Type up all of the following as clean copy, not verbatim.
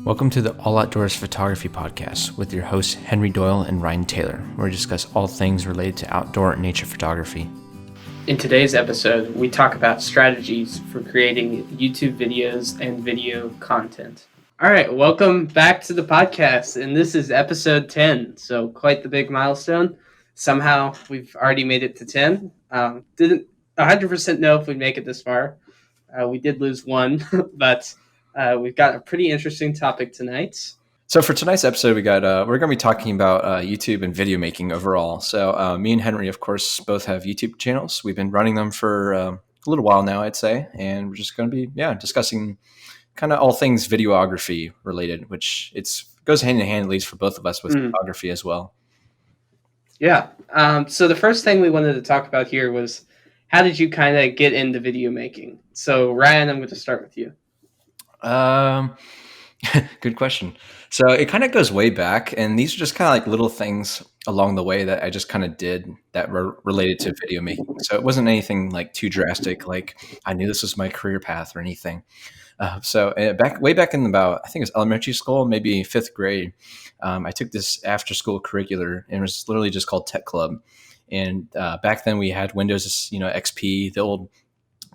Welcome to the All Outdoors Photography Podcast with your hosts Henry Doyle and Ryan Taylor, where we discuss all things related to outdoor and nature photography. In today's episode, we talk about strategies for creating YouTube videos and video content. All right, welcome back to the podcast, and this is episode 10, so quite the big milestone. Somehow, we've already made it to 10. Didn't 100% know if we'd make it this far. We did lose one, but we've got a pretty interesting topic tonight. So for tonight's episode, we're going to be talking about YouTube and video making overall. So me and Henry, of course, both have YouTube channels. We've been running them for a little while now, I'd say, and we're just going to be discussing kind of all things videography related, which goes hand in hand, at least for both of us, with photography as well. Yeah. So the first thing we wanted to talk about here was, how did you kind of get into video making? So Ryan, I'm going to start with you. Good question. So it kind of goes way back, and these are just kind of like little things along the way that I just kind of did that were related to video making. So it wasn't anything like too drastic, like I knew this was my career path or anything. Way back in about, I think it was elementary school, maybe fifth grade, I took this after school curricular, and it was literally just called Tech Club. And back then we had Windows, XP, the old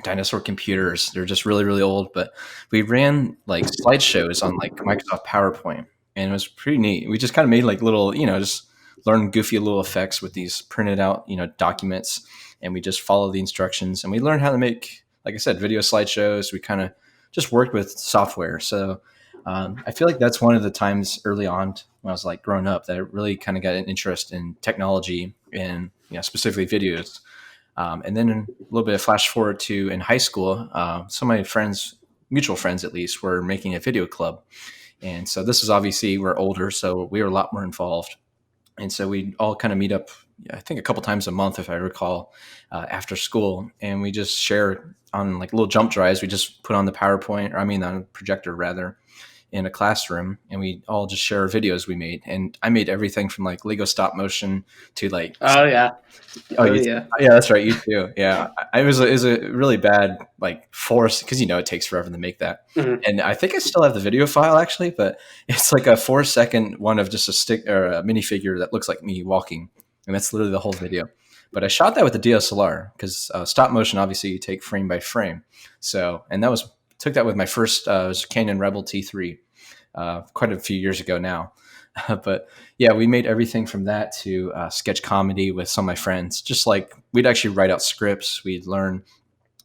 dinosaur computers. They're just really, really old, but we ran like slideshows on like Microsoft PowerPoint, and it was pretty neat. We just kind of made like little, just learn goofy little effects with these printed out, documents, and we just follow the instructions, and we learned how to make, like I said, video slideshows. We kind of just worked with software. So I feel like that's one of the times early on when I was like growing up that I really kind of got an interest in technology and specifically videos. And then a little bit of flash forward to in high school, some of my friends, mutual friends at least, were making a video club. And so this is obviously, we're older, so we were a lot more involved. And so we'd all kind of meet up, I think a couple times a month, if I recall, after school. And we just share on like little jump drives. We just put on the PowerPoint, on a projector rather, in a classroom, and we all just share videos we made. And I made everything from like Lego stop motion to like, yeah, that's right, you too. Yeah, it was a really bad like force, because it takes forever to make that. And I think I still have the video file actually, but it's like a 4-second one of just a stick or a minifigure that looks like me walking, and that's literally the whole video. But I shot that with the DSLR because stop motion, obviously you take frame by frame. So, and took that with my first Canon Rebel T3 quite a few years ago now. But yeah, we made everything from that to sketch comedy with some of my friends. Just like we'd actually write out scripts. We'd learn,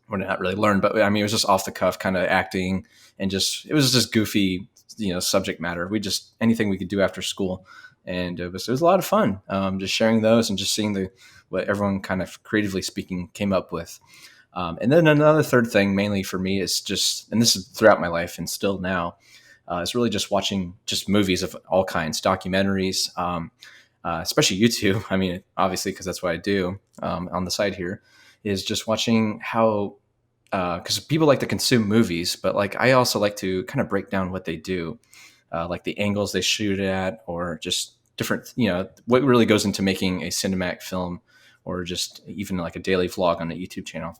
well, not really learn, but it was just off the cuff kind of acting, and it was just goofy, subject matter. Anything we could do after school. And it was a lot of fun, just sharing those and just seeing what everyone kind of creatively speaking came up with. And then another third thing, mainly for me, is just, and this is throughout my life and still now, is really just watching just movies of all kinds, documentaries, especially YouTube. Obviously, because that's what I do on the side here, is just watching how, because people like to consume movies, but like I also like to kind of break down what they do, like the angles they shoot at, or just different, what really goes into making a cinematic film, or just even like a daily vlog on a YouTube channel.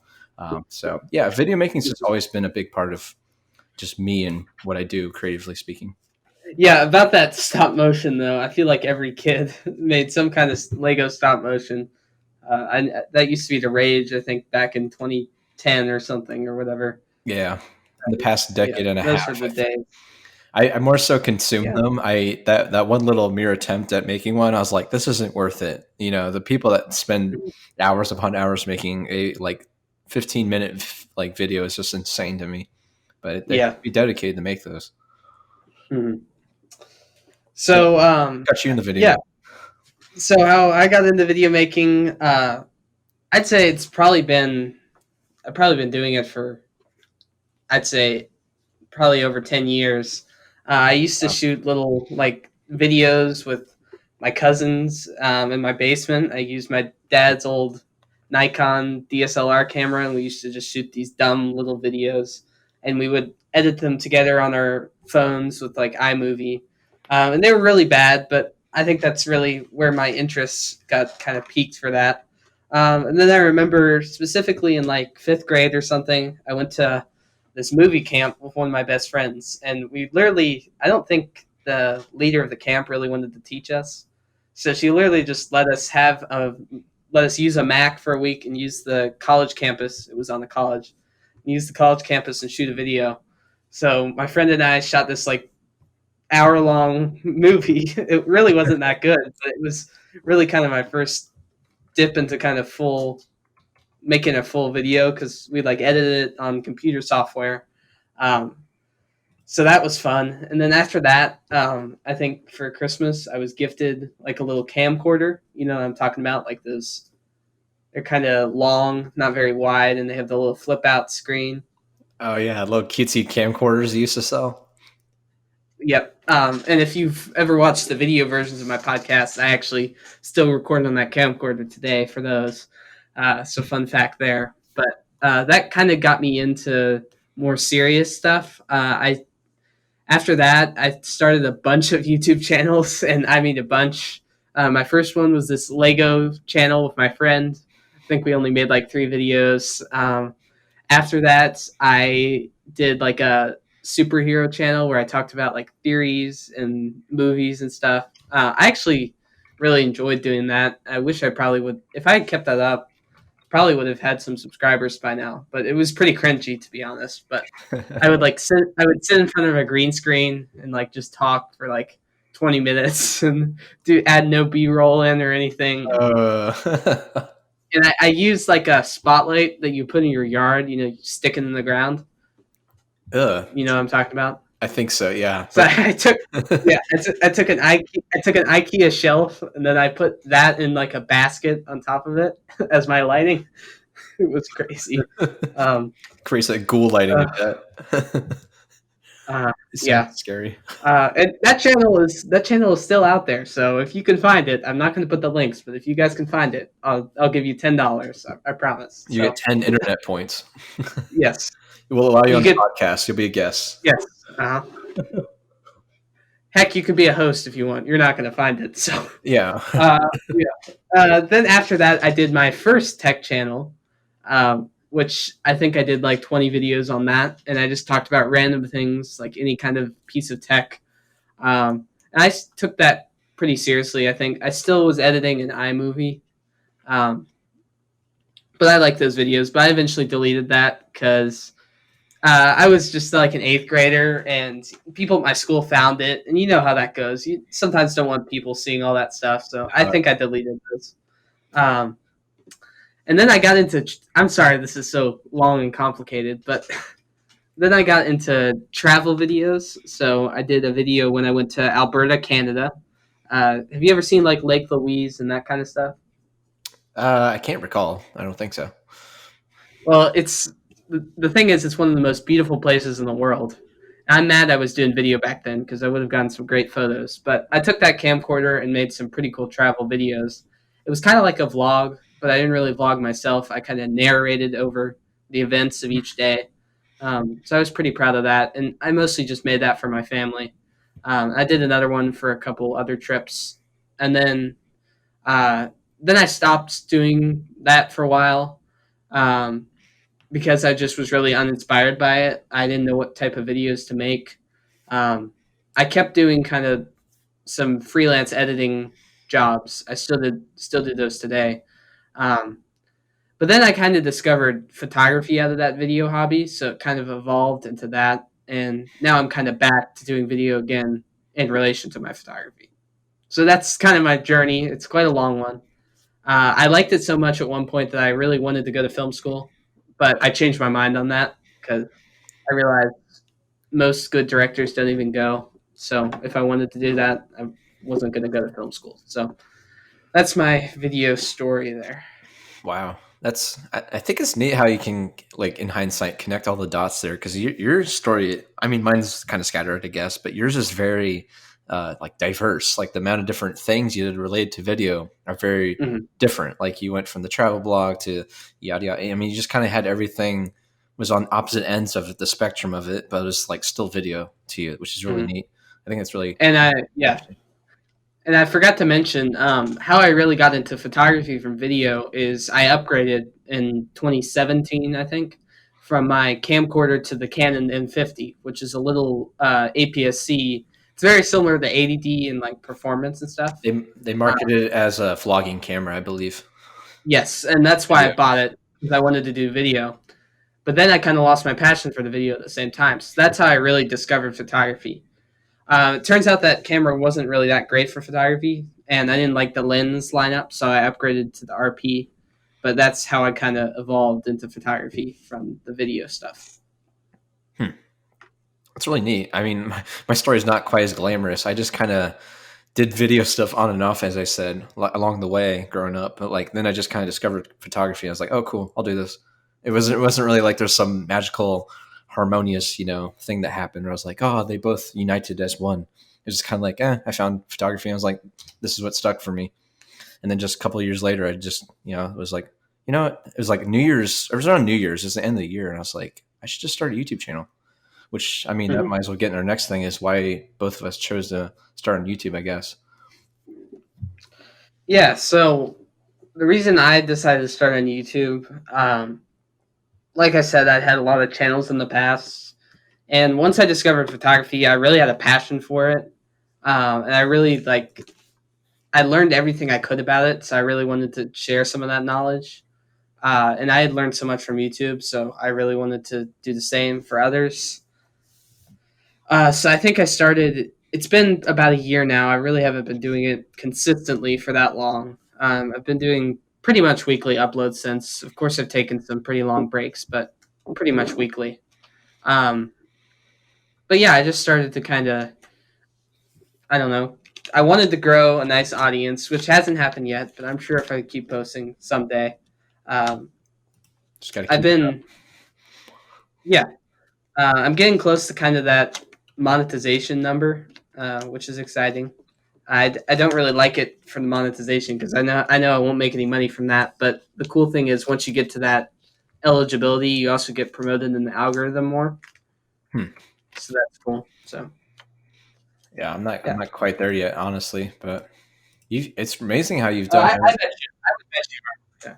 So yeah, video making has just always been a big part of just me and what I do, creatively speaking. Yeah, about that stop motion though, I feel like every kid made some kind of Lego stop motion. That used to be the rage, I think, back in 2010 or something or whatever. Yeah, in the past decade and a those half. Those were the days. I more so consumed them. That one little mere attempt at making one, I was like, this isn't worth it. The people that spend hours upon hours making a like 15-minute like video is just insane to me. But they have to be dedicated to make those. Mm-hmm. So got you in the video. Yeah. So how I got into video making, I'd say I've probably been doing it for, I'd say, probably over 10 years. I used to shoot little like videos with my cousins in my basement. I used my dad's old Nikon DSLR camera, and we used to just shoot these dumb little videos, and we would edit them together on our phones with like iMovie. And they were really bad, but I think that's really where my interests got kind of peaked for that. And then I remember specifically in like 5th grade or something, I went to this movie camp with one of my best friends, and we literally, I don't think the leader of the camp really wanted to teach us, so she literally just let us use a Mac for a week and use the college campus. It was on the college. Use the college campus and shoot a video. So my friend and I shot this like hour-long movie. It really wasn't that good, but it was really kind of my first dip into kind of making a full video, because we like edited it on computer software. Um, so that was fun. And then after that, I think for Christmas I was gifted like a little camcorder. You know what I'm talking about? Like those, they're kind of long, not very wide, and they have the little flip out screen. Oh yeah, little cutesy camcorders you used to sell. Yep. And if you've ever watched the video versions of my podcast, I actually still record on that camcorder today for those. So fun fact there. But that kind of got me into more serious stuff. I After that, I started a bunch of YouTube channels, and I mean a bunch. My first one was this Lego channel with my friend. I think we only made like 3 videos. After that, I did like a superhero channel where I talked about like theories and movies and stuff. I actually really enjoyed doing that. I wish I probably would, if I had kept that up, probably would have had some subscribers by now. But it was pretty cringy, to be honest. But I would sit in front of a green screen and like just talk for like 20 minutes and add no B-roll in or anything. And I used like a spotlight that you put in your yard, you stick it in the ground. You know what I'm talking about? I think so. Yeah. So I took an IKEA shelf, and then I put that in like a basket on top of it as my lighting. It was crazy. Creates that ghoul lighting. Yeah, scary. And that channel is still out there. So if you can find it, I'm not going to put the links, but if you guys can find it, I'll give you $10. I promise. You get 10 internet points. Yes. We'll allow you on the podcast. You'll be a guest. Yes. Heck, you could be a host if you want. You're not going to find it. So yeah. Then after that, I did my first tech channel, which I think I did like 20 videos on that, and I just talked about random things, like any kind of piece of tech. And I took that pretty seriously. I think I still was editing in iMovie, but I liked those videos. But I eventually deleted that because I was just like an 8th grader, and people at my school found it, and you know how that goes. You sometimes don't want people seeing all that stuff, so I think I deleted those. And then I got into, I'm sorry, this is so long and complicated, but then I got into travel videos. So I did a video when I went to Alberta, Canada. Have you ever seen like Lake Louise and that kind of stuff? I can't recall. I don't think so. Well, the thing is, it's one of the most beautiful places in the world. I'm mad I was doing video back then because I would have gotten some great photos. But I took that camcorder and made some pretty cool travel videos. It was kind of like a vlog, but I didn't really vlog myself. I kind of narrated over the events of each day. So I was pretty proud of that. And I mostly just made that for my family. I did another one for a couple other trips. And then I stopped doing that for a while because I just was really uninspired by it. I didn't know what type of videos to make. I kept doing kind of some freelance editing jobs. I still do those today. But then I kind of discovered photography out of that video hobby, so it kind of evolved into that. And now I'm kind of back to doing video again in relation to my photography. So that's kind of my journey. It's quite a long one. I liked it so much at one point that I really wanted to go to film school, but I changed my mind on that because I realized most good directors don't even go. So if I wanted to do that, I wasn't going to go to film school. So that's my video story there. Wow. I think it's neat how you can, like, in hindsight, connect all the dots there, because your story, I mean, mine's kind of scattered, I guess, but yours is very like diverse. Like the amount of different things you did related to video are very different. Like you went from the travel blog to yada yada. I mean, you just kind of had everything was on opposite ends of the spectrum of it, but it was like still video to you, which is really neat. I think it's really And I forgot to mention how I really got into photography from video is I upgraded in 2017, I think, from my camcorder to the Canon M50, which is a little APS-C. It's very similar to 80D in like performance and stuff. They marketed it as a vlogging camera, I believe. Yes, and that's why I bought it, because I wanted to do video. But then I kind of lost my passion for the video at the same time. So that's how I really discovered photography. It turns out that camera wasn't really that great for photography, and I didn't like the lens lineup, so I upgraded to the RP. But that's how I kind of evolved into photography from the video stuff. That's really neat. I mean, my story is not quite as glamorous. I just kind of did video stuff on and off, as I said, along the way growing up. But like then I just kind of discovered photography. I was like, oh, cool, I'll do this. It wasn't really like there's some magical, harmonious, thing that happened where I was like, oh, they both united as one. It was just kind of like, I found photography. And I was like, this is what stuck for me. And then just a couple of years later, I just, it was like, it was like New Year's. It was around New Year's. It was the end of the year, and I was like, I should just start a YouTube channel. Which, I mean, that might as well get in our next thing is why both of us chose to start on YouTube, I guess. Yeah, so the reason I decided to start on YouTube, like I said, I'd had a lot of channels in the past. And once I discovered photography, I really had a passion for it. And I really, I learned everything I could about it. So I really wanted to share some of that knowledge. And I had learned so much from YouTube, so I really wanted to do the same for others. So I think I started. It's been about a year now. I really haven't been doing it consistently for that long. I've been doing pretty much weekly uploads since. Of course, I've taken some pretty long breaks, but pretty much weekly. But yeah, I just started to kind of, I don't know. I wanted to grow a nice audience, which hasn't happened yet, but I'm sure if I keep posting someday. Just gotta I've been, yeah, I'm getting close to kind of that monetization number, which is exciting. I don't really like it for the monetization because I know I won't make any money from that. But the cool thing is once you get to that eligibility, you also get promoted in the algorithm more. So that's cool. So yeah, I'm not quite there yet, honestly. But it's amazing how you've done. I would bet you are. Yeah.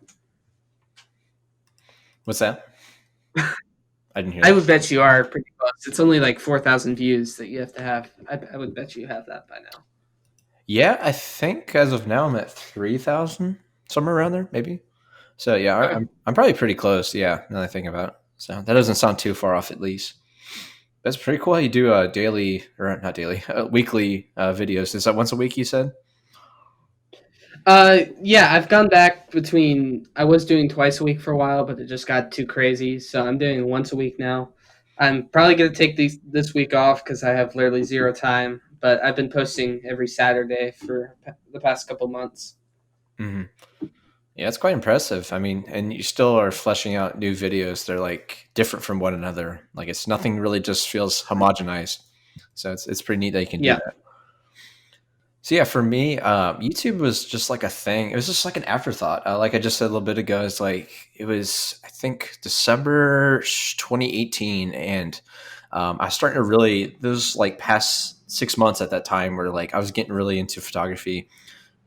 What's that? I didn't hear. I would bet you are pretty close. It's only like 4,000 views that you have to have. I would bet you have that by now. Yeah, I think as of now I'm at 3,000, somewhere around there, maybe. So yeah, Okay. I'm probably pretty close. Yeah, now that I think about it. So that doesn't sound too far off, at least. That's pretty cool how you do daily, or not daily, weekly videos. Is that once a week, you said? Yeah, I've gone back between. I was doing twice a week for a while, but it just got too crazy. So I'm doing once a week now. I'm probably gonna take this week off because I have literally zero time. But I've been posting every Saturday for the past couple months. Mm-hmm. Yeah, it's quite impressive. I mean, and you still are fleshing out new videos. They're like different from one another. Like it's nothing really just feels homogenized. So it's pretty neat that you can do that. So yeah, for me, YouTube was just like a thing. It was just like an afterthought. Like I just said a little bit ago, it's like it was I think December 2018, and I was starting to really those like past 6 months at that time where like I was getting really into photography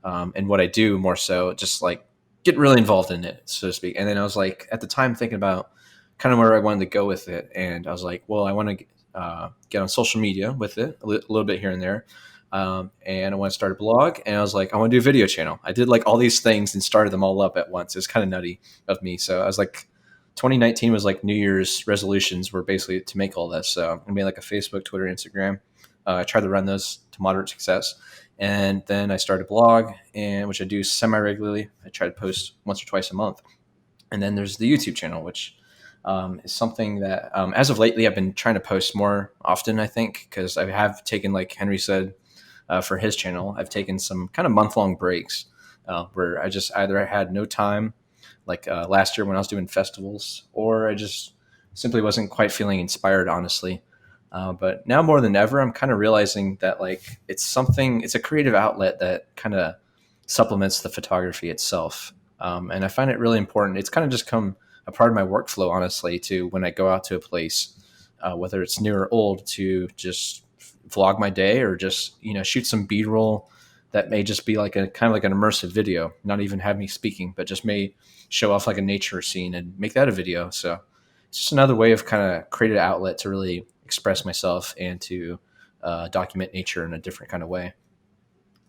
and what I do more so, just like get really involved in it, so to speak. And then I was like at the time thinking about kind of where I wanted to go with it, and I was like, well, I want to get on social media with it a little bit here and there. And I want to start a blog, and I was like, I want to do a video channel. I did like all these things and started them all up at once. It was kind of nutty of me. So I was like, 2019 was like New Year's resolutions were basically to make all this. So I made like a Facebook, Twitter, Instagram. I tried to run those to moderate success. And then I started a blog, and which I do semi-regularly. I try to post once or twice a month. And then there's the YouTube channel, which is something that as of lately I've been trying to post more often, I think, because I have taken, like Henry said, for his channel, I've taken some kind of month-long breaks where I just either had no time, like last year when I was doing festivals, or I just simply wasn't quite feeling inspired, honestly. But now more than ever, I'm kind of realizing that like it's a creative outlet that kind of supplements the photography itself. And I find it really important. It's kind of just come a part of my workflow, honestly, to when I go out to a place, whether it's new or old, to just vlog my day or just, shoot some B-roll that may just be like a kind of like an immersive video, not even have me speaking, but just may show off like a nature scene and make that a video. So just another way of kind of creative outlet to really express myself and to document nature in a different kind of way.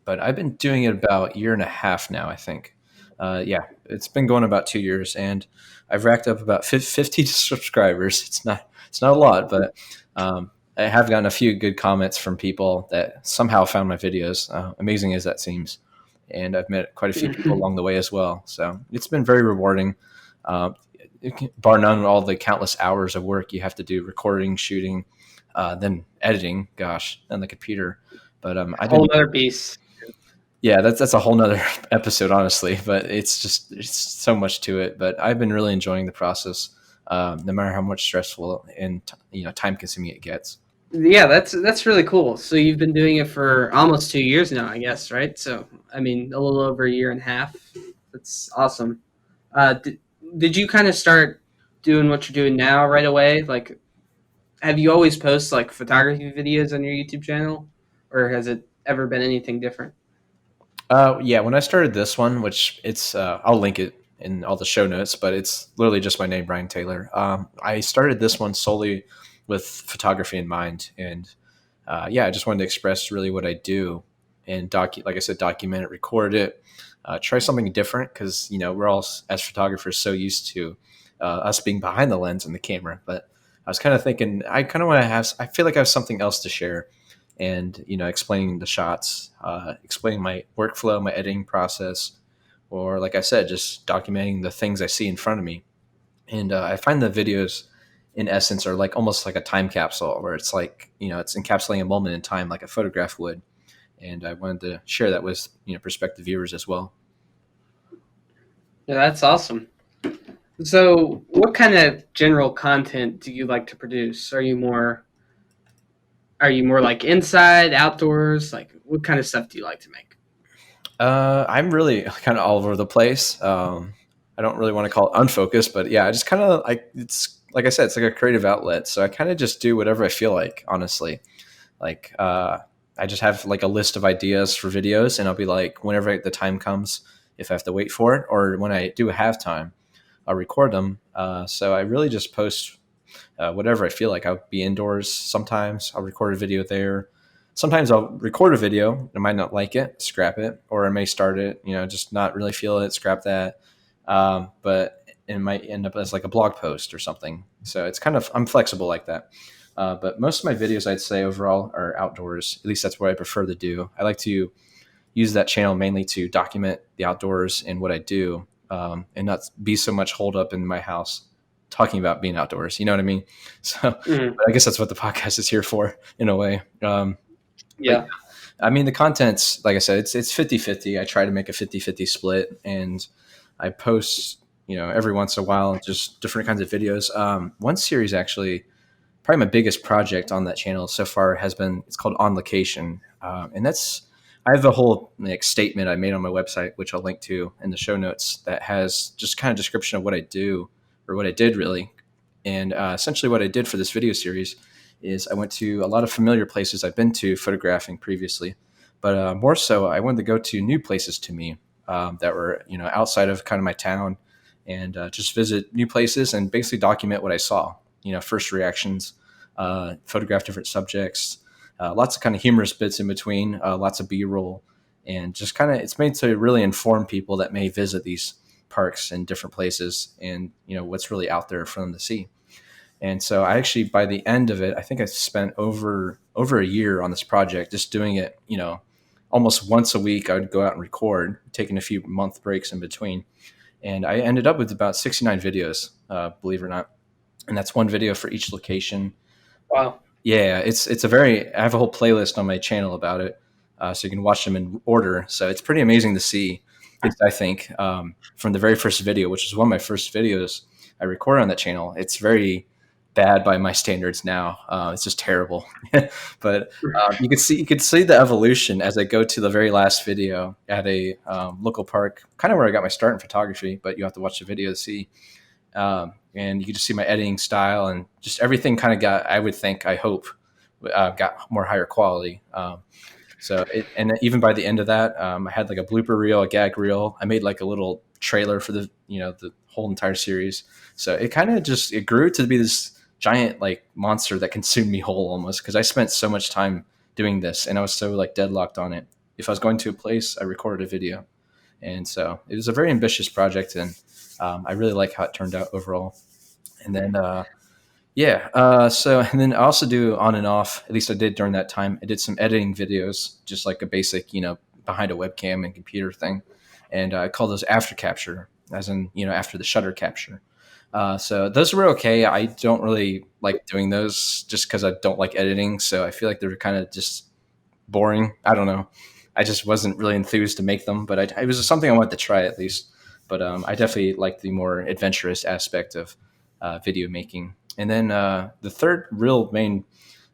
But I've been doing it about a year and a half now, I think. Yeah, it's been going about 2 years, and I've racked up about 50 subscribers. It's not a lot, but I have gotten a few good comments from people that somehow found my videos, amazing as that seems. And I've met quite a few people along the way as well. So it's been very rewarding. Bar none, all the countless hours of work you have to do, recording, shooting, then editing, gosh, on the computer. But a whole other beast. Yeah, that's a whole nother episode, honestly. But it's so much to it. But I've been really enjoying the process, no matter how much stressful and time consuming it gets. Yeah, that's really cool. So you've been doing it for almost 2 years now, I guess, right? So I mean, a little over a year and a half. That's awesome. Did you kind of start doing what you're doing now right away? Like, have you always posted like photography videos on your YouTube channel, or has it ever been anything different? Yeah, when I started this one, which I'll link it in all the show notes, but it's literally just my name, Ryan Taylor. I started this one solely with photography in mind, and yeah, I just wanted to express really what I do and like I said, document it, record it, try something different because we're all as photographers so used to us being behind the lens and the camera. But I was kind of thinking I kind of want to I feel like I have something else to share, and explaining the shots, explaining my workflow, my editing process, or like I said, just documenting the things I see in front of me. And I find the videos in essence are like almost like a time capsule where it's like it's encapsulating a moment in time like a photograph would. And I wanted to share that with prospective viewers as well. Yeah, that's awesome. So what kind of general content do you like to produce? Are you more like inside, outdoors? Like, what kind of stuff do you like to make? I'm really kind of all over the place. I don't really want to call it unfocused, but yeah, I just kind of it's like I said, it's like a creative outlet. So I kind of just do whatever I feel like, honestly. Like, I just have like a list of ideas for videos, and I'll be like, whenever the time comes, if I have to wait for it, or when I do have time, I'll record them. So I really just post whatever I feel like. I'll be indoors sometimes. I'll record a video there. Sometimes I'll record a video. I might not like it, scrap it, or I may start it, just not really feel it, scrap that. But it might end up as like a blog post or something. So it's I'm flexible like that. But most of my videos, I'd say overall, are outdoors. At least that's what I prefer to do. I like to use that channel mainly to document the outdoors and what I do, and not be so much holed up in my house talking about being outdoors. You know what I mean? So I guess that's what the podcast is here for in a way. Yeah. I mean, the content's, like I said, it's 50-50. I try to make a 50-50 split, and I post, every once in a while, just different kinds of videos. One series actually, probably my biggest project on that channel so far it's called On Location. And I have a whole statement I made on my website, which I'll link to in the show notes, that has just kind of description of what I do, or what I did really. And essentially what I did for this video series is I went to a lot of familiar places I've been to photographing previously, but more so I wanted to go to new places to me that were, outside of kind of my town, and just visit new places and basically document what I saw, first reactions, photograph different subjects, lots of kind of humorous bits in between, lots of B-roll, and just kind of, it's made to really inform people that may visit these parks and different places, and what's really out there for them to see. And so I actually, by the end of it, I think I spent over a year on this project, just doing it, almost once a week. I would go out and record, taking a few month breaks in between. And I ended up with about 69 videos, believe it or not. And that's one video for each location. Wow. Yeah, I have a whole playlist on my channel about it. So you can watch them in order. So it's pretty amazing to see, I think, from the very first video, which is one of my first videos I recorded on that channel. It's very bad by my standards now. It's just terrible. But you could see the evolution as I go to the very last video at a local park, kind of where I got my start in photography, but you have to watch the video to see. And you can just see my editing style, and just everything kind of I hope, got more higher quality. And even by the end of that, I had like a blooper reel, a gag reel. I made like a little trailer for the whole entire series. So it kind of just, it grew to be this giant like monster that consumed me whole almost, because I spent so much time doing this and I was so like deadlocked on it. If I was going to a place, I recorded a video. And so it was a very ambitious project, and I really like how it turned out overall. And then and then I also do on and off, at least I did during that time. I did some editing videos, just like a basic, behind a webcam and computer thing. And I call those after capture, as in, after the shutter capture. So those were okay. I don't really like doing those just because I don't like editing. So I feel like they're kind of just boring. I don't know. I just wasn't really enthused to make them, but it was something I wanted to try at least. But I definitely like the more adventurous aspect of video making. And then the third real main,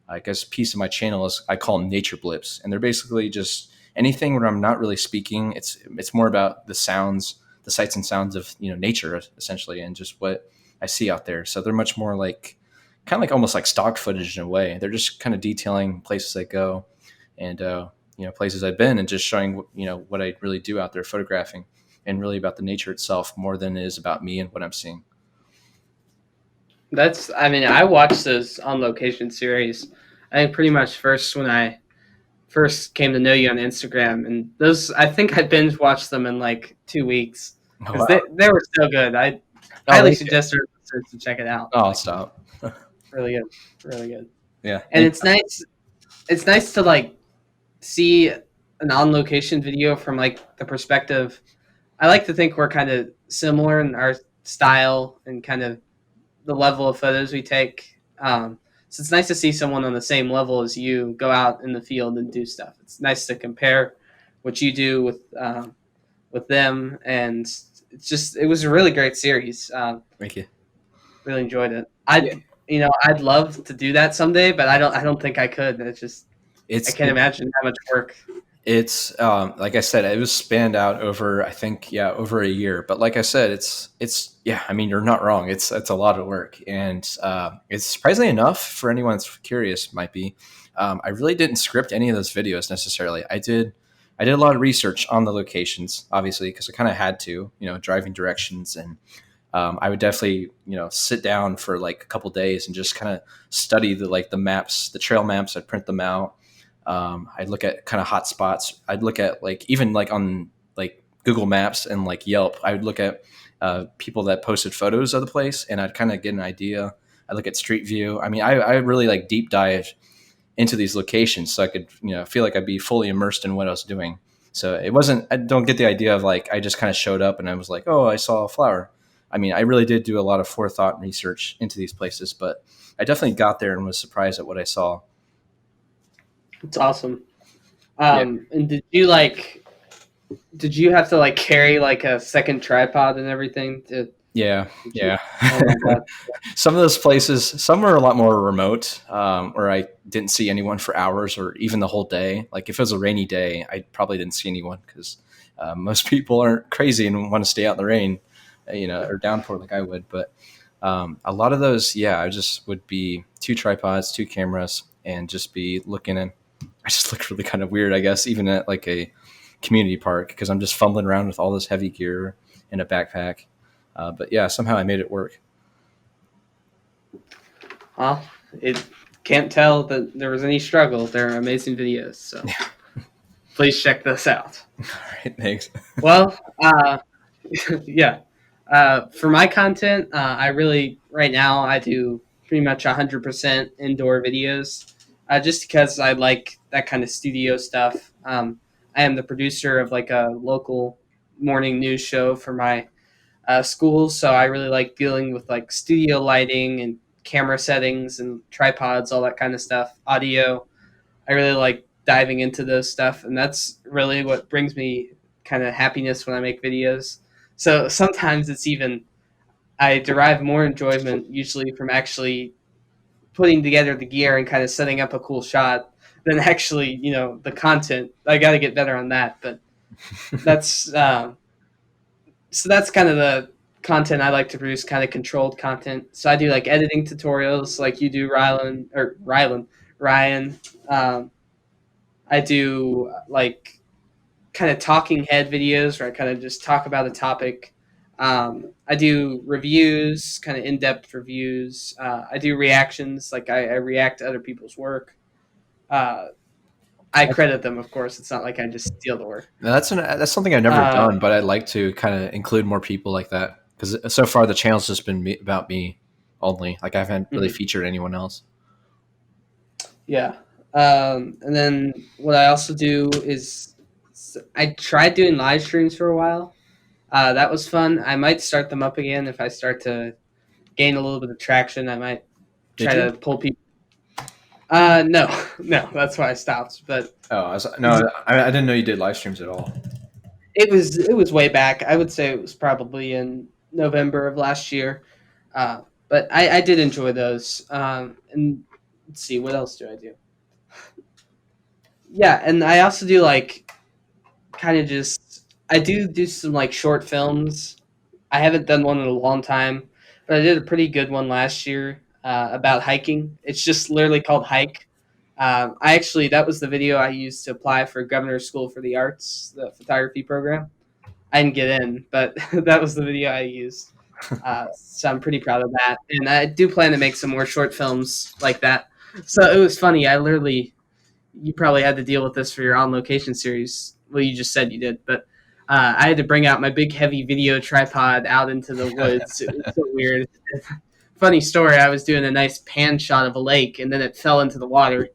I guess, piece of my channel is I call them nature blips, and they're basically just anything where I'm not really speaking. It's more about the sounds, the sights and sounds of nature essentially, and just what I see out there. So they're much more like kind of like almost like stock footage in a way. They're just kind of detailing places I go and places I've been, and just showing what I really do out there photographing, and really about the nature itself more than it is about me and what I'm seeing. I watched those on location series. I think pretty much first when I first came to know you on Instagram, and those I think I binge watched them in like 2 weeks Oh, because wow. they were so good. I highly suggest our listeners to check it out. Oh, I'll stop. Really good, really good. Yeah, And it's nice. It's nice to like see an on location video from like the perspective. I like to think we're kind of similar in our style and kind of the level of photos we take. So it's nice to see someone on the same level as you go out in the field and do stuff. It's nice to compare what you do with them, and it was a really great series. Thank you. Really enjoyed it. I'd love to do that someday, but I don't think I could. I can't imagine how much work. It's like I said, it was spanned out over, I think, over a year. But like I said, it's yeah. I mean, you're not wrong. It's a lot of work, and it's surprisingly enough for anyone that's curious. Might be. I really didn't script any of those videos necessarily. I did a lot of research on the locations, obviously, because I kind of had to, driving directions, and I would definitely, sit down for like a couple days and just kind of study the maps, the trail maps. I'd print them out. I'd look at kind of hot spots. I'd look at like even like on like Google Maps and like Yelp. I would look at people that posted photos of the place, and I'd kind of get an idea. I look at Street View. I mean, I really like deep dive into these locations so I could feel like I'd be fully immersed in what I was doing. So it wasn't. I don't get the idea of like I just kind of showed up and I was like, oh, I saw a flower. I mean, I really did do a lot of forethought and research into these places, but I definitely got there and was surprised at what I saw. It's awesome. And did you have to like carry like a second tripod and everything Yeah. Oh my God. Some of those places, some are a lot more remote, where I didn't see anyone for hours or even the whole day. Like if it was a rainy day, I probably didn't see anyone because most people aren't crazy and want to stay out in the rain, or downpour like I would. But a lot of those, I just would be 2 tripods, 2 cameras, and just be looking in. I just look really kind of weird, I guess, even at like a community park, because I'm just fumbling around with all this heavy gear in a backpack. But yeah, somehow I made it work. Well, it can't tell that there was any struggle. They're amazing videos, so please check this out. All right, thanks. Well, yeah. For my content, right now I do pretty much 100% indoor videos, just because I like that kind of studio stuff. I am the producer of like a local morning news show for my schools, so I really like dealing with like studio lighting and camera settings and tripods, all that kind of stuff. Audio, I really like diving into those stuff, and that's really what brings me kind of happiness when I make videos. So sometimes I derive more enjoyment usually from actually putting together the gear and kind of setting up a cool shot than actually, the content. I got to get better on that, but that's so that's kind of the content I like to produce, kind of controlled content. So I do like editing tutorials, like you do, Ryan. Um, I do like kind of talking head videos where I kind of just talk about a topic. I do reviews, kind of in-depth reviews. I do reactions, like I react to other people's work. Uh, I credit them, of course. It's not like I just steal the work. Now, that's something I've never Uh, done, but I'd like to kind of include more people like that because so far the channel's just been about me only. Like I haven't really mhm. featured anyone else. Yeah. And then what I also do is I tried doing live streams for a while. That was fun. I might start them up again if I start to gain a little bit of traction. I might Did try you? to pull people. No, no, that's why I stopped. But Oh, no, I didn't know you did live streams at all. it was way back. I would say it was probably in November of last year. But I did enjoy those. And let's see, what else do I do? Yeah, and I also do like kind of just I do some like short films. I haven't done one in a long time, but I did a pretty good one last year about hiking. It's just literally called Hike. I actually that was the video I used to apply for Governor's School for the Arts, the photography program. I didn't get in, but that was the video I used. So I'm pretty proud of that, and I do plan to make some more short films like that. So it was funny. I literally you probably had to deal with this for your on location series. Well, you just said you did, but I had to bring out my big heavy video tripod out into the woods. It was so weird. Funny story. I was doing a nice pan shot of a lake, and then it fell into the water.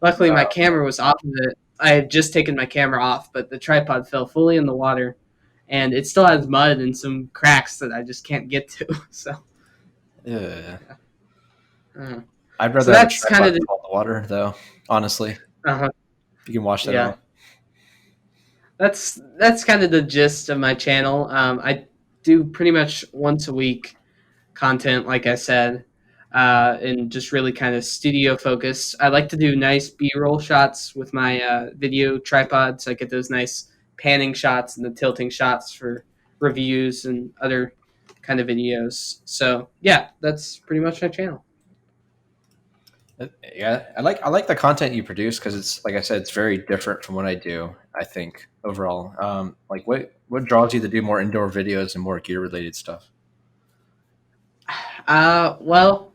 Luckily, my camera was off of it. I had just taken my camera off, but the tripod fell fully in the water, and it still has mud and some cracks that I just can't get to. So, Yeah. uh, I'd so rather have a that's kind tripod of than the water, though. Honestly, uh you can wash that yeah. off. That's kind of the gist of my channel. I do pretty much once a week content, like I said, and just really kind of studio focused. I like to do nice B-roll shots with my video tripod, so I get those nice panning shots and the tilting shots for reviews and other kind of videos. So yeah, that's pretty much my channel. Yeah, I like the content you produce because it's like I said, it's very different from what I do. I think overall, like what draws you to do more indoor videos and more gear related stuff? Well,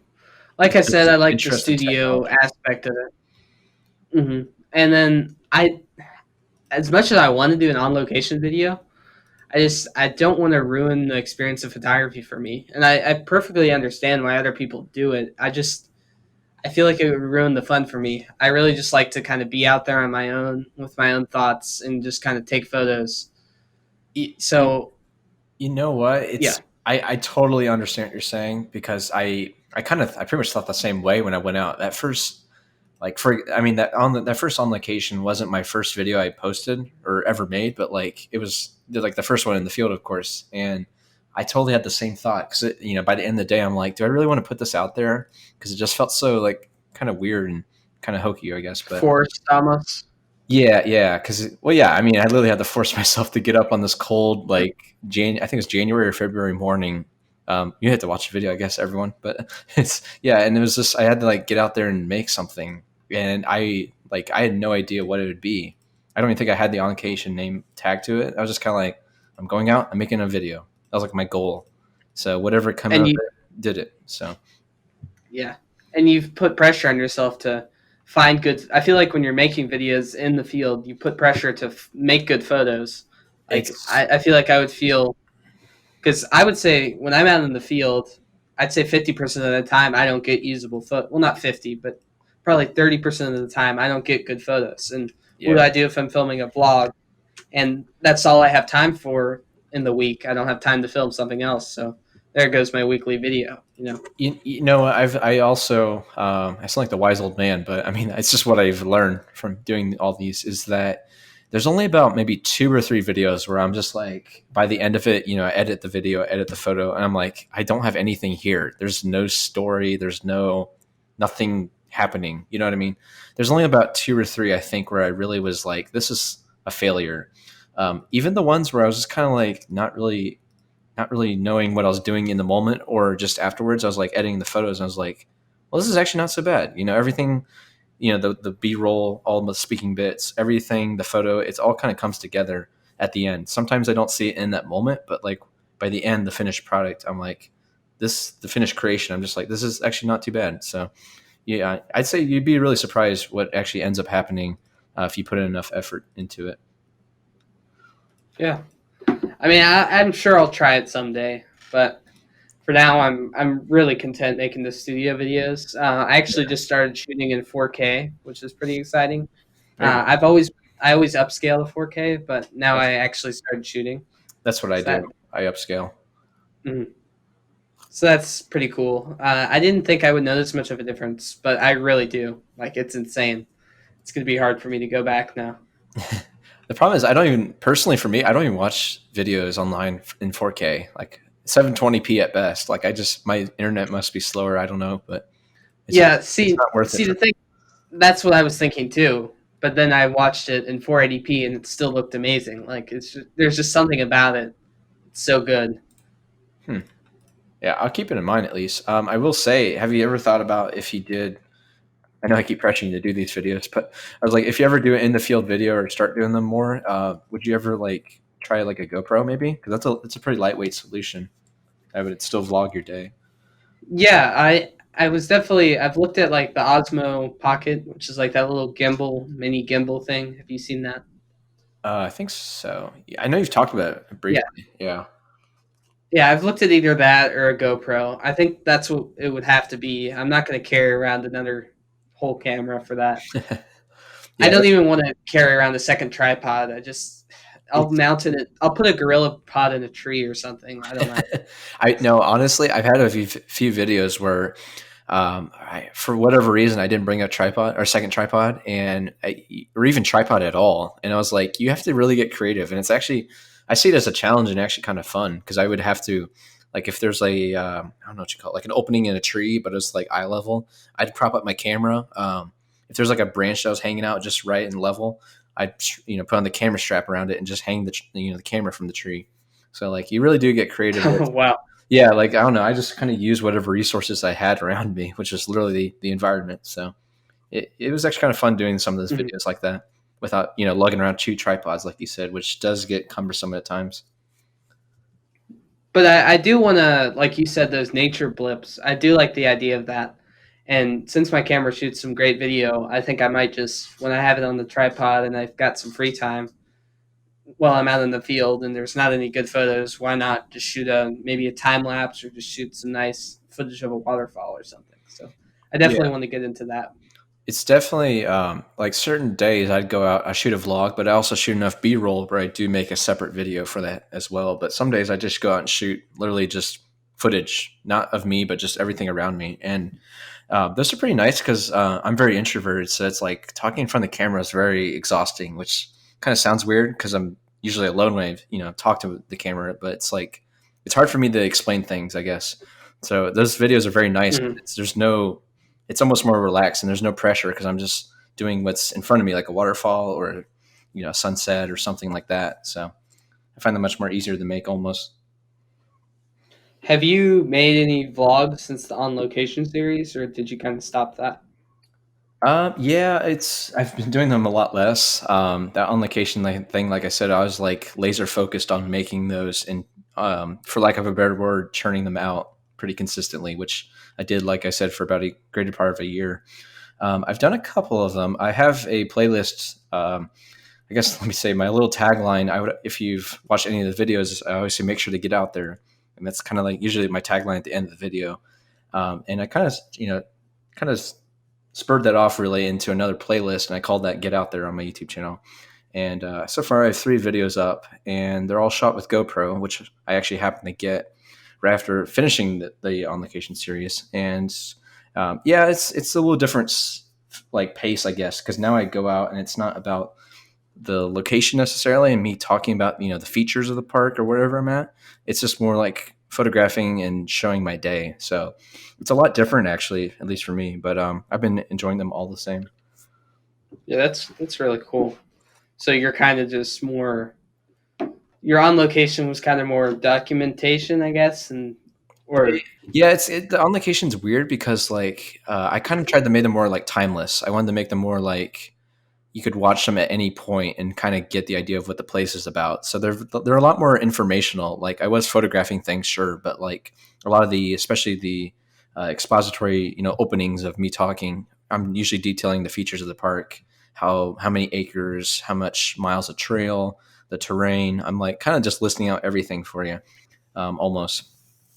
like I said, I like the Interest in studio technology. aspect of it. And then as much as I want to do an on location video, I don't want to ruin the experience of photography for me. And I perfectly understand why other people do it. I feel like it would ruin the fun for me. I really just like to kind of be out there on my own with my own thoughts and just kind of take photos. You, So you know what? yeah. I totally understand what you're saying because I pretty much thought the same way when I went out. That first like for I mean that first on location wasn't my first video I posted or ever made, but like it was like the first one in the field, of course. And I totally had the same thought because by the end of the day, I'm like, do I really want to put this out there? Because it just felt so like kind of weird and kind of hokey, I guess. But Forced almost. yeah, because well, yeah, I mean, I literally had to force myself to get up on this cold, like I think it was January or February morning. You had to watch the video, I guess, everyone, but it's yeah, and it was just I had to like get out there and make something, and I had no idea what it would be. I don't even think I had the on location name tag to it. I was just kind of like, I'm going out, I'm making a video. That was like my goal. So whatever came out And of you it, did it. So Yeah. And you've put pressure on yourself to find good. I feel like when you're making videos in the field, you put pressure to make good photos. Like it's I feel like I would feel because I would say when I'm out in the field, I'd say 50% of the time I don't get usable photo. Well, not 50, but probably 30% of the time I don't get good photos. And what do yeah. I do if I'm filming a vlog? And that's all I have time for in the week. I don't have time to film something else. So there goes my weekly video. I also I sound like the wise old man, but I mean it's just what I've learned from doing all these is that there's only about maybe two or three videos where I'm just like by the end of it, I edit the video, edit the photo, and I'm like I don't have anything here. There's no story. There's nothing happening. You know what I mean? There's only about two or three I think where I really was like this is a failure. Even the ones where I was just kind of like not really knowing what I was doing in the moment or just afterwards. I was like editing the photos and I was like, well, this is actually not so bad. Everything, the B-roll, all the speaking bits, everything, the photo, it's all kind of comes together at the end. Sometimes I don't see it in that moment, but like by the end, the finished product, I'm like, the finished creation, I'm just like, this is actually not too bad. So yeah, I'd say you'd be really surprised what actually ends up happening if you put in enough effort into it. Yeah, I mean, I'm sure I'll try it someday, but for now, I'm really content making the studio videos. I actually just started shooting in 4K, which is pretty exciting. There you go. I always upscale to 4K, but now I actually started shooting. That's what I So that do. I upscale. mhm. So that's pretty cool. I didn't think I would notice much of a difference, but I really do. Like, it's insane. It's gonna be hard for me to go back now. The problem is I don't even personally for me I don't even watch videos online in 4K like 720p at best. Like I just my internet must be slower. I don't know, but Yeah, it's not worth it see for the thing. That's what I was thinking too. But then I watched it in 480p, and it still looked amazing. Like there's just something about it. It's so good. me. Yeah, I'll keep it in mind at least. I will say, have you ever thought about if you did? I know I keep pressuring you to do these videos, but I was like, if you ever do an in the field video or start doing them more, would you ever like try like a GoPro maybe? Because it's a pretty lightweight solution. I would still vlog your day. Yeah, I was definitely I've looked at like the Osmo Pocket, which is like that little mini gimbal thing. Have you seen that? I think so. Yeah, I know you've talked about it Yeah. briefly. Yeah. Yeah, I've looked at either that or a GoPro. I think that's what it would have to be. I'm not going to carry around another whole camera for that. I Yeah, don't even want to carry around a second tripod. I'll it's mount it. I'll put a gorilla pod in a tree or something. I don't know. I know honestly, I've had a few videos where for whatever reason I didn't bring a tripod or second tripod or even tripod at all. And I was like, you have to really get creative. And it's actually I see it as a challenge and actually kind of fun because I would have to like if there's I don't know what you call it, like an opening in a tree, but it's like eye level, I'd prop up my camera. If there's like a branch that was hanging out just right and level, I'd put on the camera strap around it and just hang the camera from the tree. So like you really do get creative. Wow. Yeah, like I don't know, I just kind of use whatever resources I had around me, which is literally the environment. So it was actually kind of fun doing some of those Mhm. videos like that without lugging around two tripods, like you said, which does get cumbersome at times. But I do want to, like you said, those nature blips. I do like the idea of that. And since my camera shoots some great video, I think I might just, when I have it on the tripod and I've got some free time while I'm out in the field and there's not any good photos, why not just shoot maybe a time lapse or just shoot some nice footage of a waterfall or something. So I Yeah. definitely want to get into that. It's definitely like certain days I'd go out, I shoot a vlog, but I also shoot enough B roll where I do make a separate video for that as well. But some days I just go out and shoot literally just footage, not of me, but just everything around me. And those are pretty nice because I'm very introverted. So it's like talking in front of the camera is very exhausting, which kind of sounds weird because I'm usually alone when I, talk to the camera, but it's like, it's hard for me to explain things, I guess. So those videos are very nice. Mhm. It's almost more relaxed and there's no pressure because I'm just doing what's in front of me, like a waterfall or, sunset or something like that. So I find them much more easier to make almost. Have you made any vlogs since the On Location series, or did you kind of stop that? Yeah, I've been doing them a lot less. That on location thing, like I said, I was like laser focused on making those and, for lack of a better word, churning them out pretty consistently, which I did, like I said, for about a greater part of a year. I've done a couple of them. I have a playlist. I guess let me say my little tagline. If you've watched any of the videos, I always say make sure to get out there, and that's kind of like usually my tagline at the end of the video. And I kind of spurred that off really into another playlist, and I called that "Get Out There" on my YouTube channel. And so far, I have 3 videos up, and they're all shot with GoPro, which I actually happened to get right after finishing the On Location series. And yeah, it's a little different like pace, I guess, because now I go out and it's not about the location necessarily and me talking about the features of the park or wherever I'm at. It's just more like photographing and showing my day. So it's a lot different actually, at least for me. But I've been enjoying them all the same. Yeah, that's really cool. So you're kind of just more your On Location was kind of more documentation, I guess, and or Yeah, the on location's weird because like I kind of tried to make them more like timeless. I wanted to make them more like you could watch them at any point and kind of get the idea of what the place is about. So they're a lot more informational. Like I was photographing things, sure, but like a lot of the, especially the expository, openings of me talking, I'm usually detailing the features of the park, how many acres, how much miles of trail, the terrain. I'm like kind of just listing out everything for you, almost.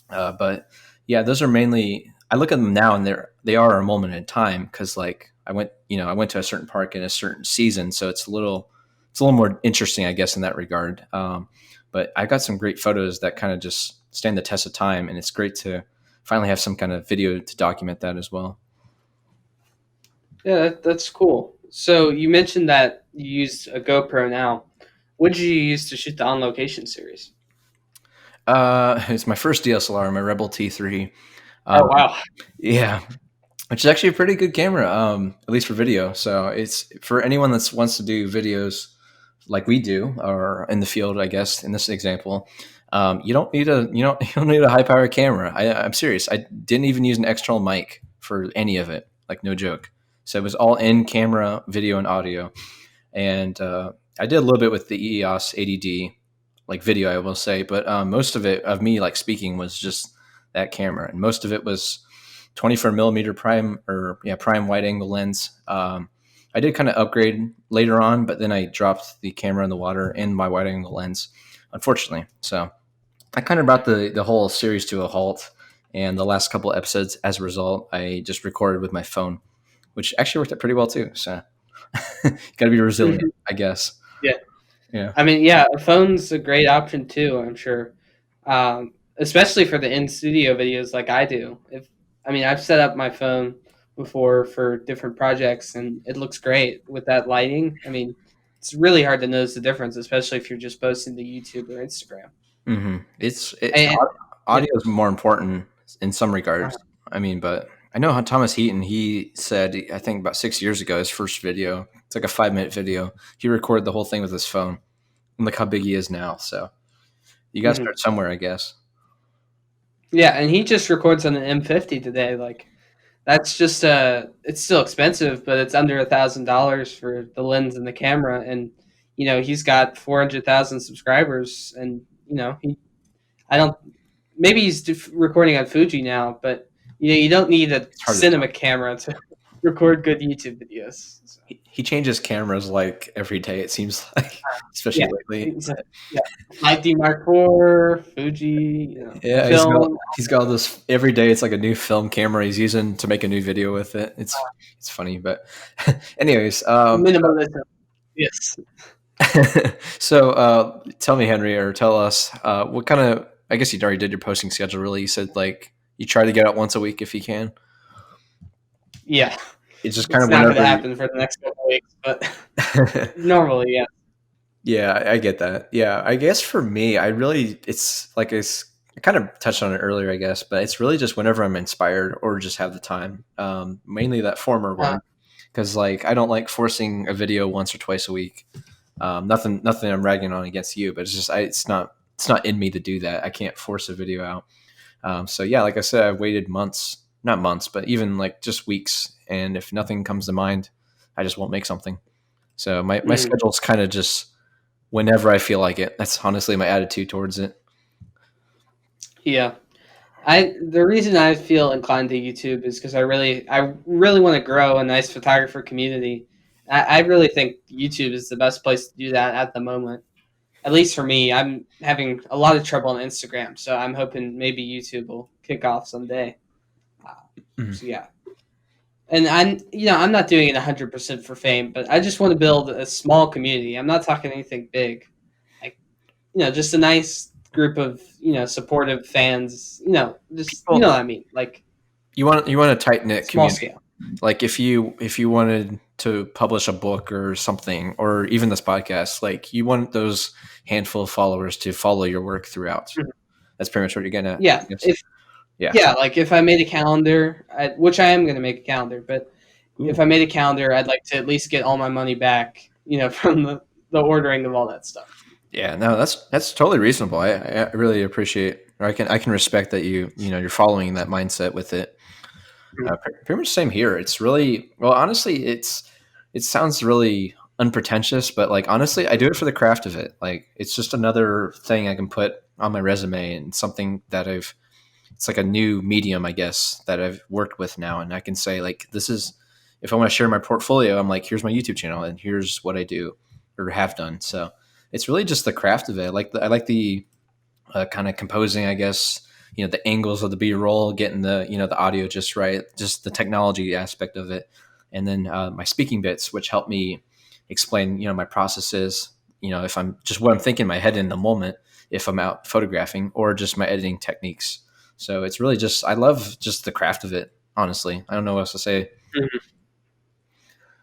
But yeah, those are mainly. I look at them now, and they are a moment in time because like I went to a certain park in a certain season, so it's a little more interesting, I guess, in that regard. But I got some great photos that kind of just stand the test of time, and it's great to finally have some kind of video to document that as well. Yeah, that's cool. So you mentioned that you used a GoPro now. What did you use to shoot the On Location series? It's my first DSLR, my Rebel T3. Oh wow! Yeah, which is actually a pretty good camera, at least for video. So it's for anyone that wants to do videos like we do, or in the field, I guess, in this example. You don't need a you don't need a high power camera. I'm serious. I didn't even use an external mic for any of it, like no joke. So it was all in camera, video, and audio. And I did a little bit with the EOS 80D, like video, I will say, but most of it of me like speaking was just that camera, and most of it was 24 millimeter prime wide angle lens. I did kind of upgrade later on, but then I dropped the camera in the water and my wide angle lens, unfortunately. So I kind of brought the whole series to a halt. And the last couple episodes, as a result, I just recorded with my phone, which actually worked out pretty well too. So got to be resilient, I guess. Yeah. Yeah. I mean, yeah, a phone's a great option too, I'm sure. Especially for the in-studio videos like I do. I've set up my phone before for different projects and it looks great with that lighting. I mean, it's really hard to notice the difference, especially if you're just posting to YouTube or Instagram. Mm-hmm. And yeah, Audio is more important in some regards. I mean, but I know how Thomas Heaton, he said, I think about 6 years ago, his first video, it's like a 5-minute video. He recorded the whole thing with his phone. And look how big he is now. So you got to mhm. start somewhere, I guess. Yeah, and he just records on an M50 today. Like that's just it's still expensive, but it's under $1,000 for the lens and the camera. And he's got 400,000 subscribers, and I don't. Maybe he's recording on Fuji now, but you don't need a It's hard to tell. cinema camera to record good YouTube videos. So, He changes cameras like every day, it seems like, especially yeah, lately. yeah. 5D Mark IV, Fuji, Yeah, film, he's got all this every day. It's like a new film camera he's using to make a new video with it. It's funny, but anyways, minimalism. Yes. so tell me, Henry, or tell us what kind of. I guess you already did your posting schedule. Really, you said like you try to get out once a week if you can. Yeah, It's just kind it's of not going to whenever. happen for the next couple of weeks, but normally, yeah. Yeah, I get that. Yeah, I guess for me, I kind of touched on it earlier, I guess, but it's really just whenever I'm inspired or just have the time. Mainly that former Uh, one, because like I don't like forcing a video once or twice a week. Nothing I'm ragging on against you, but it's just it's not in me to do that. I can't force a video out. So yeah, like I said, I've waited months, not months, but even like just weeks, and if nothing comes to mind, I just won't make something. So my mm, schedule's kind of just whenever I feel like it. That's honestly my attitude towards it. yeah. The reason I feel inclined to YouTube is because I really want to grow a nice photographer community. I really think YouTube is the best place to do that at the moment. At least for me, I'm having a lot of trouble on Instagram, so I'm hoping maybe YouTube will kick off someday. Uh, Mhm. so yeah, and I'm not doing it 100% for fame, but I just want to build a small community. I'm not talking anything big, like just a nice group of supportive fans. Just People, what I mean, like you want a tight knit small community. scale. Like if you wanted to publish a book or something, or even this podcast, like you want those handful of followers to follow your work throughout. Mhm. That's pretty much what you're getting at, I Yeah, guess. if Yeah. yeah, like if I made a calendar, which I am going to make a calendar, but if Ooh. I made a calendar, I'd like to at least get all my money back, from the ordering of all that stuff. Yeah, no, that's totally reasonable. I really appreciate, or I can respect that you're following that mindset with it. Mhm. Pretty much same here. It's really well, honestly, it sounds really unpretentious, but like honestly, I do it for the craft of it. Like it's just another thing I can put on my resume and something that it's like a new medium, I guess, that I've worked with now. And I can say like, this is, if I want to share my portfolio, I'm like, here's my YouTube channel and here's what I do or have done. So it's really just the craft of it. I like the kind of composing, I guess, the angles of the B-roll, getting the audio just right, just the technology aspect of it. And then my speaking bits, which help me explain, my processes, if I'm just what I'm thinking in my head in the moment, if I'm out photographing, or just my editing techniques. So it's really just, I love just the craft of it, honestly. I don't know what else to say. Mm-hmm.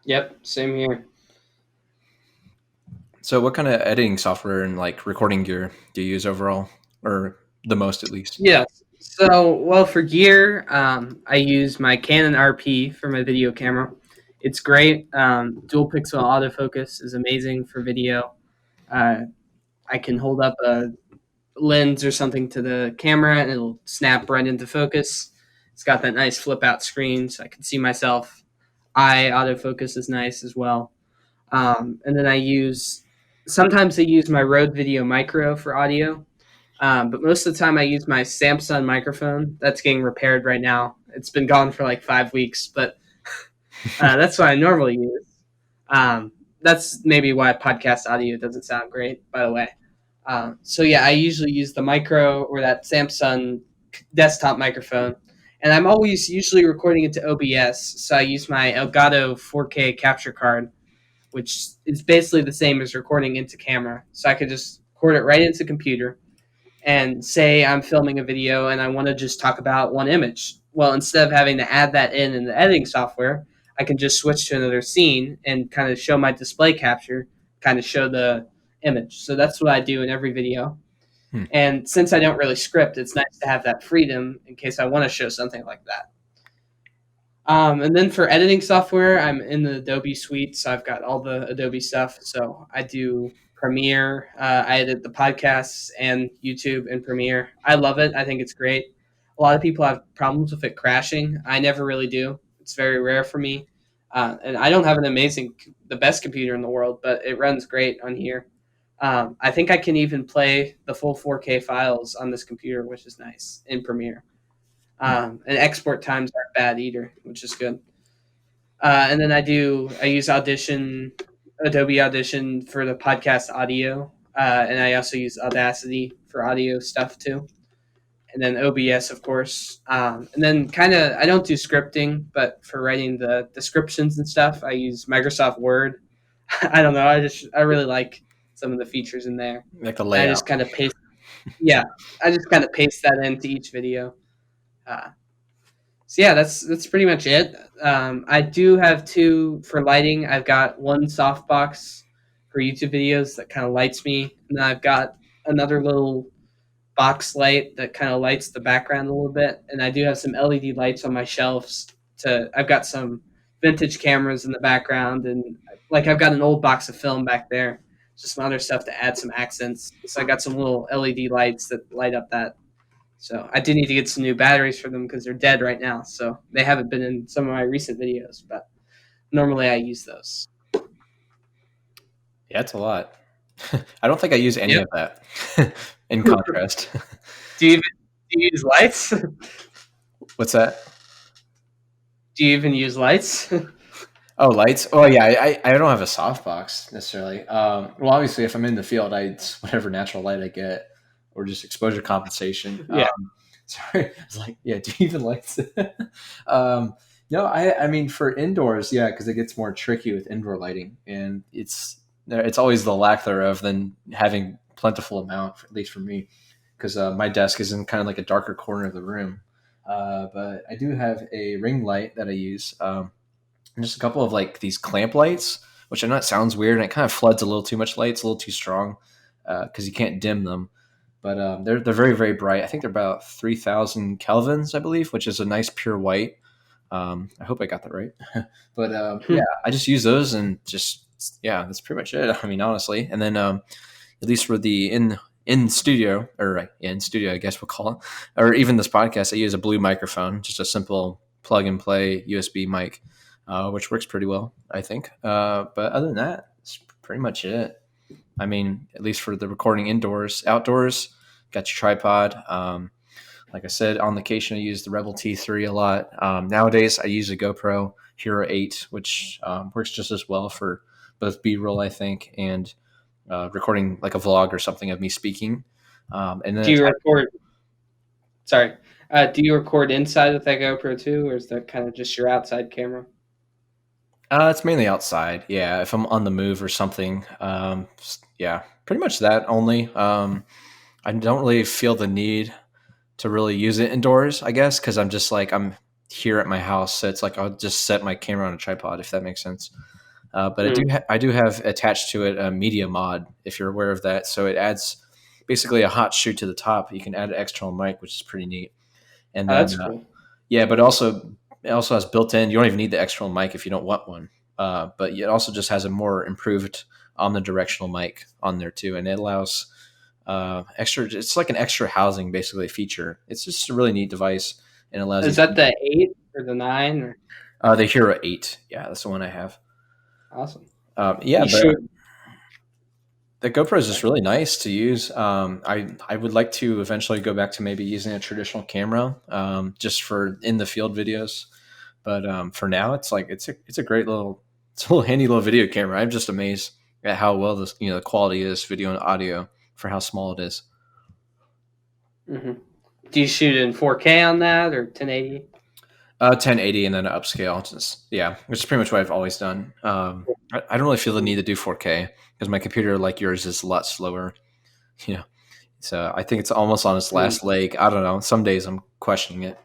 Yep, same here. So what kind of editing software and like recording gear do you use overall, or the most at least? Yeah. So, well, for gear, I use my Canon RP for my video camera. It's great. Dual pixel autofocus is amazing for video. Uh, I can hold up a lens or something to the camera and it'll snap right into focus. It's got that nice flip out screen so I can see myself. Eye autofocus is nice as well. And then sometimes I use my Rode Video Micro for audio. But most of the time I use my Samsung microphone. That's getting repaired right now. It's been gone for like 5 weeks, but that's what I normally use. That's maybe why podcast audio doesn't sound great, by the way. So yeah, I usually use the micro or that Samsung desktop microphone, and I'm always usually recording into OBS. So I use my Elgato 4K capture card, which is basically the same as recording into camera. So I could just record it right into the computer and say I'm filming a video and I want to just talk about one image. Well, instead of having to add that in the editing software, I can just switch to another scene and kind of show my display capture, kind of show the image. So that's what I do in every video. And since I don't really script, it's nice to have that freedom in case I want to show something like that. And then for editing software, I'm in the Adobe suite, so I've got all the Adobe stuff. So I do Premiere. I edit the podcasts and YouTube in Premiere. I love it. I think it's great. A lot of people have problems with it crashing. I never really do. It's very rare for me. And I don't have the best computer in the world, but it runs great on here. I think I can even play the full 4K files on this computer, which is nice in Premiere. And export times aren't bad either, which is good. And then I use Adobe Audition for the podcast audio, and I also use Audacity for audio stuff too. And then OBS, of course. And then I don't do scripting, but for writing the descriptions and stuff, I use Microsoft Word. I don't know. I really like some of the features in there. Like the layout. I just kind of paste. Yeah, I just kind of paste that into each video. So yeah, that's pretty much it. I do have two for lighting. I've got one softbox for YouTube videos that kind of lights me, and then I've got another little box light that kind of lights the background a little bit. And I do have some LED lights on my shelves. I've got some vintage cameras in the background, and like I've got an old box of film back there. Just some other stuff to add some accents. So I got some little LED lights that light up that. So I do need to get some new batteries for them because they're dead right now. So they haven't been in some of my recent videos, but normally I use those. Yeah, it's a lot. I don't think I use any of that in contrast. Do you use lights? What's that? Do you even use lights? Oh, lights. Oh, yeah. I don't have a softbox necessarily. Well, obviously, if I'm in the field, it's whatever natural light I get, or just exposure compensation. Yeah. Sorry, I was like, yeah. Do you even lights? No, I mean for indoors, yeah, because it gets more tricky with indoor lighting, and it's always the lack thereof than having plentiful amount, at least for me, because my desk is in kind of like a darker corner of the room. But I do have a ring light that I use. And just a couple of like these clamp lights, which I know it sounds weird and it kind of floods a little too much light. It's a little too strong because you can't dim them. But they're very, very bright. I think they're about 3,000 kelvins, I believe, which is a nice pure white. I hope I got that right. But yeah, I just use those and that's pretty much it. I mean, honestly. And then at least for the in studio, I guess we'll call it, or even this podcast, I use a blue microphone, just a simple plug and play USB mic. Which works pretty well, I think. But other than that, That's pretty much it. I mean, at least for the recording indoors. Outdoors, got your tripod. Like I said, on location, I use the Rebel T3 a lot. Nowadays, I use a GoPro Hero 8, which works just as well for both B-roll, I think, and recording like a vlog or something of me speaking. And then Do you record? Sorry. Do you record inside with that GoPro too, or is that kind of just your outside camera? It's mainly outside. Yeah, if I'm on the move or something. Yeah, pretty much that only. I don't really feel the need to really use it indoors, I guess, because I'm just like I'm here at my house, so it's like I'll just set my camera on a tripod if that makes sense. But I do have attached to it a media mod, if you're aware of that. So it adds basically a hot shoe to the top. You can add an external mic, which is pretty neat. And Oh, then that's cool. yeah, but also it also has built in. You don't even need the external mic if you don't want one. But it also just has a more improved omnidirectional mic on there too, and it allows extra. It's like an extra housing basically feature. It's just a really neat device and allows. Is that the 8 or the 9? Or? The Hero 8? Yeah, that's the one I have. Awesome. Yeah, the GoPro is just really nice to use. I would like to eventually go back to maybe using a traditional camera, just for in the field videos. But for now, it's like it's a great little handy little video camera. I'm just amazed at how well the quality is, video and audio, for how small it is. Mm-hmm. Do you shoot in 4K on that or 1080? 1080 and then an upscale. Which is pretty much what I've always done. I don't really feel the need to do 4K because my computer, like yours, is a lot slower. You know, so I think it's almost on its last leg. I don't know. Some days I'm questioning it.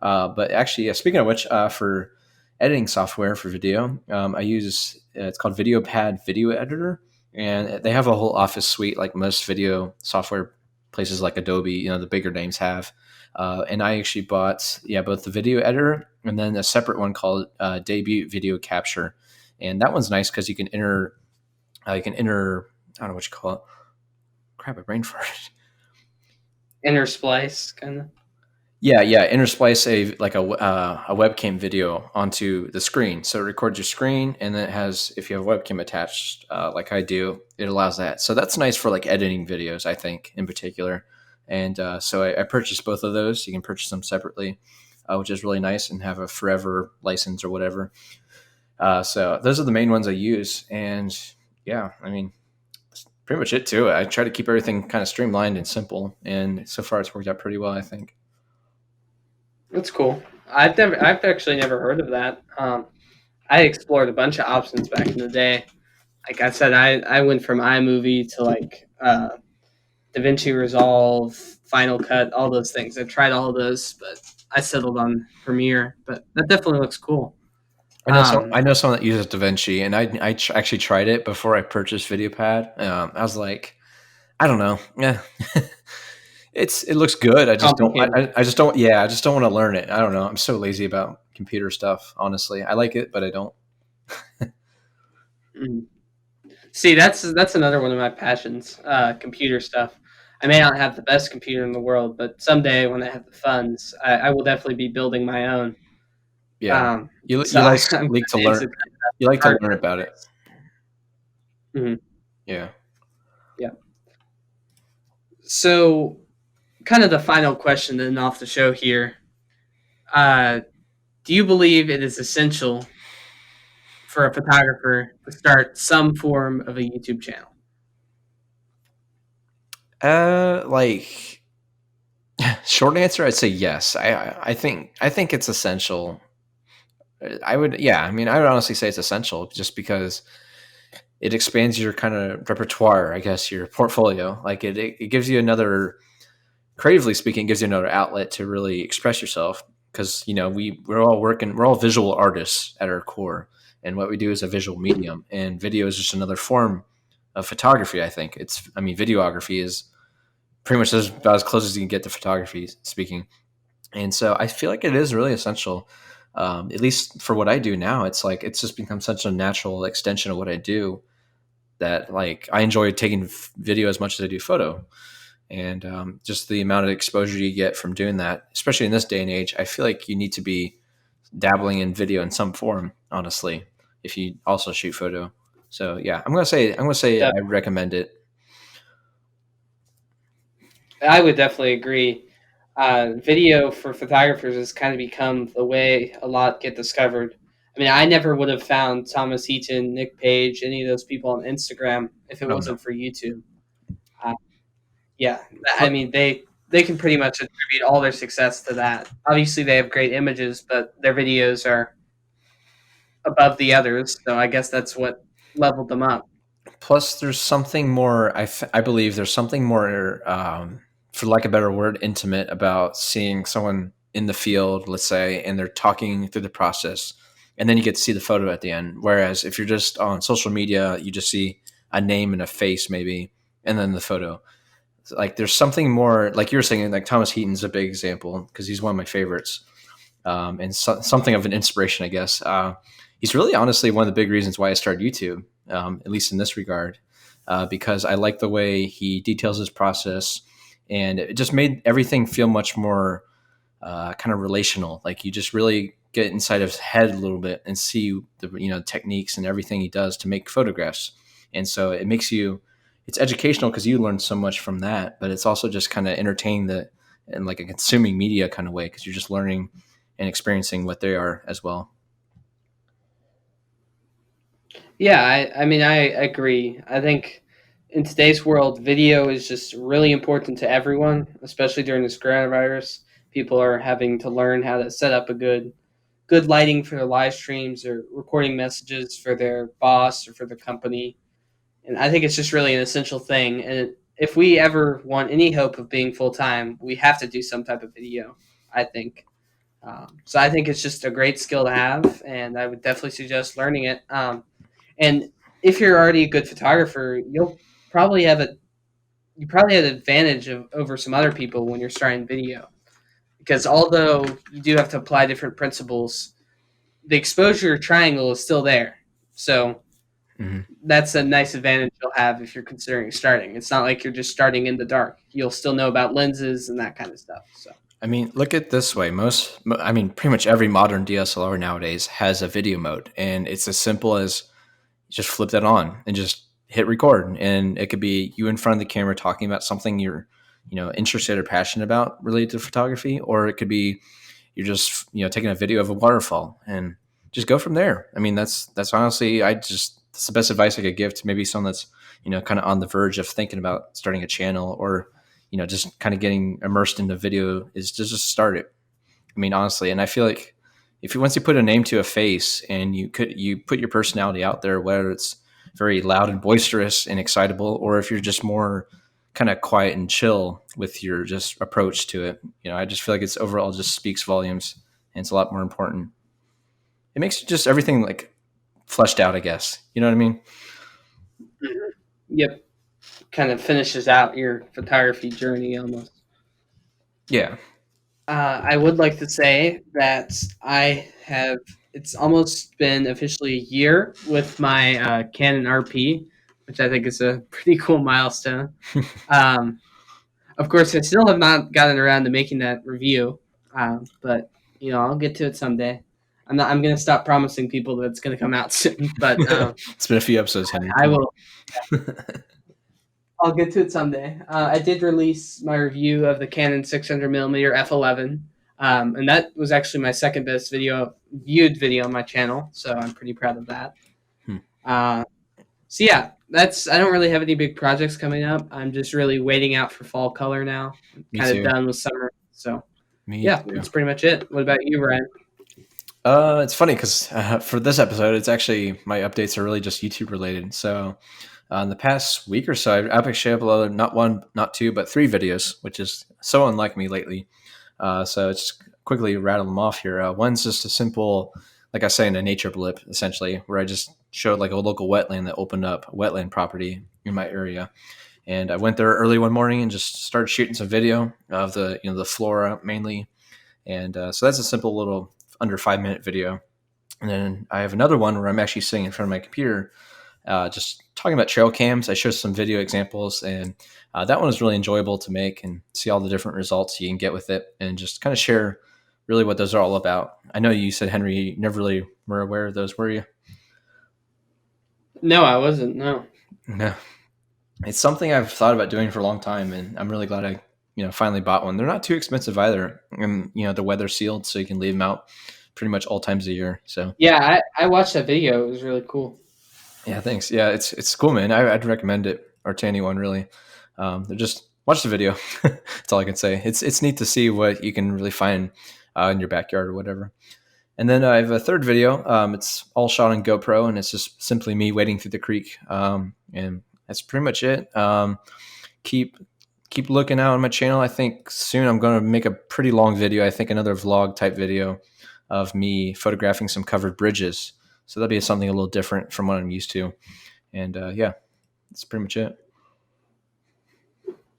But actually, speaking of which, for editing software for video, I use it's called VideoPad Video Editor, and they have a whole Office suite like most video software places like Adobe, the bigger names have. And I actually bought both the video editor and then a separate one called Debut Video Capture, and that one's nice because you can enter I don't know what you call it. Crap, my brain farted. Intersplice, kind of. Yeah, intersplice a webcam video onto the screen, so it records your screen, and then it has, if you have a webcam attached, like I do, it allows that. So that's nice for like editing videos, I think, in particular. And so I purchased both of those. You can purchase them separately, which is really nice, and have a forever license or whatever. So those are the main ones I use, and yeah, I mean, that's pretty much it too. I try to keep everything kind of streamlined and simple, and so far it's worked out pretty well, I think. That's cool. I've actually never heard of that. I explored a bunch of options back in the day. Like I said, I went from iMovie to like DaVinci Resolve, Final Cut, all those things. I tried all of those, but I settled on Premiere. But that definitely looks cool. I know someone that uses DaVinci, and I actually tried it before I purchased VideoPad. I was like, I don't know, yeah. It looks good. I just don't. I just don't. Yeah, I just don't want to learn it. I don't know. I'm so lazy about computer stuff. Honestly, I like it, but I don't. See, that's another one of my passions. Computer stuff. I may not have the best computer in the world, but someday when I have the funds, I will definitely be building my own. Yeah, you like to learn. You like to learn about it. Mm-hmm. Yeah. Yeah. So, kind of the final question then off the show here. Do you believe it is essential for a photographer to start some form of a YouTube channel? Like, short answer, I'd say yes. I think it's essential. I would honestly say it's essential just because it expands your kind of repertoire, I guess, your portfolio. Like it gives you another, creatively speaking, gives you another outlet to really express yourself. Because we're all visual artists at our core, and what we do is a visual medium, and video is just another form of photography. I think videography is pretty much about as close as you can get to photography speaking. And so I feel like it is really essential, at least for what I do now. It's like it's just become such a natural extension of what I do that like I enjoy taking video as much as I do photo. And just the amount of exposure you get from doing that, especially in this day and age, I feel like you need to be dabbling in video in some form, honestly, if you also shoot photo. So yeah, I'm gonna say I recommend it. I would definitely agree. Video for photographers has kind of become the way a lot get discovered. I mean, I never would have found Thomas Heaton, Nick Page, any of those people on Instagram if it Oh no. wasn't for YouTube. Uh, yeah, I mean they can pretty much attribute all their success to that. Obviously, they have great images, but their videos are above the others, so I guess that's what leveled them up. Plus, there's something more. I believe there's something more, for lack of a better word, intimate about seeing someone in the field, let's say, and they're talking through the process, and then you get to see the photo at the end. Whereas if you're just on social media, you just see a name and a face, maybe, and then the photo. Like there's something more, like you were saying, like Thomas Heaton's a big example because he's one of my favorites, and something of an inspiration, I guess. He's really honestly one of the big reasons why I started YouTube, at least in this regard, because I like the way he details his process, and it just made everything feel much more kind of relational. Like you just really get inside his head a little bit and see the techniques and everything he does to make photographs, and so it makes you. It's educational because you learn so much from that, but it's also just kind of entertaining in like a consuming media kind of way because you're just learning and experiencing what they are as well. Yeah, I mean, I agree. I think in today's world, video is just really important to everyone, especially during this coronavirus. People are having to learn how to set up a good lighting for their live streams or recording messages for their boss or for their company. And I think it's just really an essential thing. And if we ever want any hope of being full time, we have to do some type of video, I think. So I think it's just a great skill to have, and I would definitely suggest learning it. And if you're already a good photographer, probably have a you probably have an advantage over some other people when you're starting video, because although you do have to apply different principles, the exposure triangle is still there. So Mm-hmm. that's a nice advantage you'll have if you're considering starting. It's not like you're just starting in the dark. You'll still know about lenses and that kind of stuff. So I mean, look at it this way. I mean, pretty much every modern DSLR nowadays has a video mode, and it's as simple as just flip that on and just hit record. And it could be you in front of the camera talking about something you're, interested or passionate about related to photography, or it could be you're just, taking a video of a waterfall and just go from there. I mean, that's honestly, that's the best advice I could give to maybe someone that's, kind of on the verge of thinking about starting a channel or, just kind of getting immersed into video is to just start it. I mean, honestly, and I feel like if you once you put a name to a face and you put your personality out there, whether it's very loud and boisterous and excitable, or if you're just more kind of quiet and chill with your just approach to it, I just feel like it's overall just speaks volumes and it's a lot more important. It makes just everything like fleshed out, I guess. You know what I mean? yep, kind of finishes out your photography journey almost. Yeah. I would like to say that I have. It's almost been officially a year with my Canon RP, which I think is a pretty cool milestone. Um, of course, I still have not gotten around to making that review, but I'll get to it someday. I'm not. I'm gonna stop promising people that it's gonna come out soon, but It's been a few episodes, Henry. I will. I'll get to it someday. I did release my review of the Canon 600mm f11, and that was actually my second best viewed video on my channel. So I'm pretty proud of that. Hmm. So yeah, that's. I don't really have any big projects coming up. I'm just really waiting out for fall color now. I'm Me kind of too. done with summer. So Me yeah, too. that's pretty much it. What about you, Ryan? It's funny because for this episode, it's actually my updates are really just YouTube related. So, in the past week or so, I've actually uploaded not one, not two, but three videos, which is so unlike me lately. So, it's quickly rattle them off here. One's just a simple, like I say, in a nature blip, essentially, where I just showed like a local wetland that opened up, a wetland property in my area. And I went there early one morning and just started shooting some video of the flora mainly. And so that's a simple little under 5 minute video. And then I have another one where I'm actually sitting in front of my computer, just talking about trail cams. I show some video examples, and that one is really enjoyable to make and see all the different results you can get with it, and just kind of share really what those are all about. I know you said, Henry, you never really were aware of those, were you? No, I wasn't. No. No, it's something I've thought about doing for a long time, and I'm really glad I finally bought one. They're not too expensive either, and the weather sealed, so you can leave them out pretty much all times of year. So yeah, I watched that video. It was really cool. Yeah, thanks. Yeah, it's cool, man. I'd recommend it, or to anyone really. Just watch the video. That's all I can say. It's neat to see what you can really find in your backyard or whatever. And then I have a third video. It's all shot on GoPro, and it's just simply me wading through the creek. And that's pretty much it. Keep looking out on my channel. I think soon I'm going to make a pretty long video. I think another vlog type video of me photographing some covered bridges. So that'll be something a little different from what I'm used to. And yeah, that's pretty much it.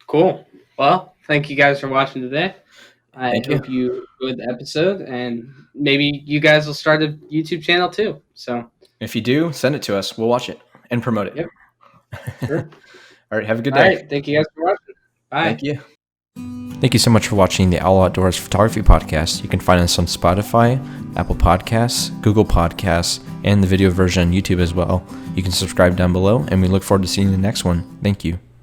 Cool. Well, thank you guys for watching today. I hope you enjoyed the episode, and maybe you guys will start a YouTube channel too. So if you do, send it to us. We'll watch it and promote it. Yep. Sure. All right. Have a good day. All right. Thank you guys for watching. Bye. Thank you. Thank you so much for watching the All Outdoors Photography Podcast. You can find us on Spotify, Apple Podcasts, Google Podcasts, and the video version on YouTube as well. You can subscribe down below, and we look forward to seeing you in the next one. Thank you.